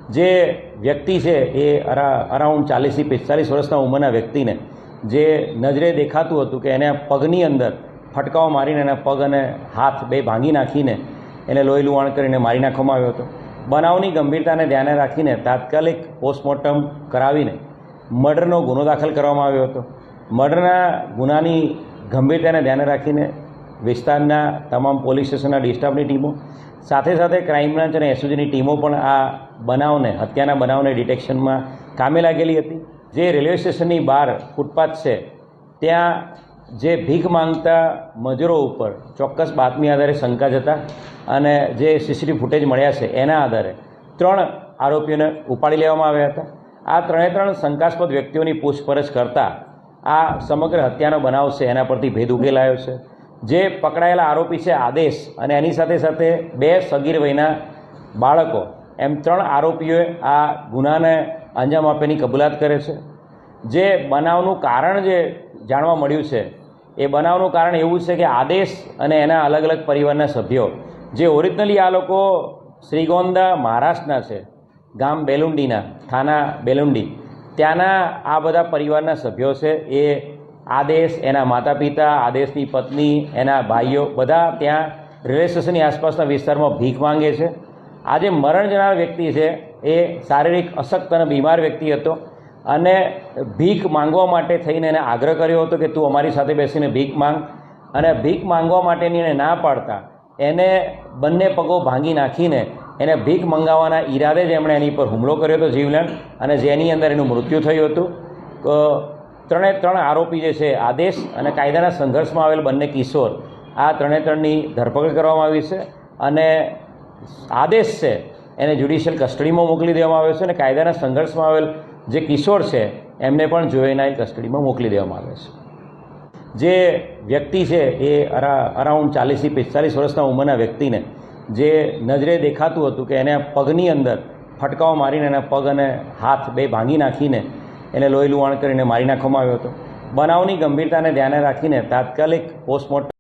જે વ્યક્તિ છે એ અરાઉન્ડ 40 થી 45 વર્ષના ઉંમરના વ્યક્તિને જે નજરે દેખાતું હતું કે એને પગની અંદર ફટકાઓ મારીને એના પગ અને હાથ બે ભાંગી નાખીને એને લોહી લુહાણ કરીને મારી નાખવામાં આવ્યો હતો। બનાવની ગંભીરતાને ધ્યાને રાખીને તાત્કાલિક પોસ્ટમોર્ટમ કરાવીને મર્ડરનો ગુનો દાખલ કરવામાં આવ્યો હતો। મર્ડરના ગુનાની ગંભીરતાને ધ્યાને રાખીને વિસ્તારના તમામ પોલીસ સ્ટેશનના ડિસ્ટાફની ટીમો સાથે સાથે ક્રાઇમ બ્રાન્ચ અને એસઓજીની ટીમો પણ આ બનાવને હત્યાના બનાવને ડિટેક્શનમાં કામે લાગેલી હતી। જે રેલવે સ્ટેશનની બહાર ફૂટપાથ છે ત્યાં જે ભીખ માંગતા મજૂરો ઉપર ચોક્કસ બાતમી આધારે શંકા જતા અને જે સીસીટીવી ફૂટેજ મળ્યા છે એના આધારે 3 આરોપીઓને ઉપાડી લેવામાં આવ્યા હતા। આ 3 શંકાસ્પદ વ્યક્તિઓની પૂછપરછ કરતાં આ સમગ્ર હત્યાનો બનાવ છે એના પરથી ભેદ ઉકેલાયો છે। જે પકડાયેલા આરોપી છે આદેશ અને એની સાથે સાથે 2 સગીર વયના બાળકો એમ 3 આરોપીઓએ આ ગુનાને અંજામ આપવાની કબૂલાત કરે છે। જે બનાવનું કારણ જે જાણવા મળ્યું છે એ બનાવનું કારણ એવું છે કે આદેશ અને એના અલગ અલગ પરિવારના સભ્યો જે ઓરિજિનલી આ લોકો શ્રીગોંદા મહારાષ્ટ્રના છે, ગામ બેલુંડીના, થાના બેલુંડી, ત્યાંના આ બધા પરિવારના સભ્યો છે। એ આદેશ, એના માતા પિતા, આદેશની પત્ની, એના ભાઈઓ બધા ત્યાં રેલવે સ્ટેશનની આસપાસના વિસ્તારમાં ભીખ માંગે છે। આ જે મરણ જનાર વ્યક્તિ છે એ શારીરિક અશક્ત અને બીમાર વ્યક્તિ હતો અને ભીખ માંગવા માટે થઈને એને આગ્રહ કર્યો હતો કે તું અમારી સાથે બેસીને ભીખ માંગ, અને ભીખ માંગવા માટેની એને ના પાડતા એને બંને પગો ભાંગી નાખીને એને ભીખ મંગાવવાના ઈરાદે જ એમણે એની પર હુમલો કર્યો હતો જીવલેણ, અને જેની અંદર એનું મૃત્યુ થયું હતું। 3 આરોપી જે છે આદેશ અને કાયદાના સંઘર્ષમાં આવેલ બંને કિશોર, આ 3ની ધરપકડ કરવામાં આવી છે અને આદેશ છે એને જ્યુડિશિયલ કસ્ટડીમાં મોકલી દેવામાં આવ્યો છે અને કાયદાના સંઘર્ષમાં આવેલ જે કિશોર છે એમને પણ જુવેનાઇલ કસ્ટડીમાં મોકલી દેવામાં આવે છે। જે વ્યક્તિ છે એ અરાઉન્ડ 40 થી 45 વર્ષના ઉંમરના વ્યક્તિને જે નજરે દેખાતું હતું કે એને પગની અંદર ફટકાઓ મારીને એના પગ અને હાથ બે ભાંગી નાખીને એને લોહી લુહાણ કરીને મારી નાખવામાં આવ્યો હતો। બનાવની ગંભીરતાને ધ્યાને રાખીને તાત્કાલિક પોસ્ટમોર્ટમ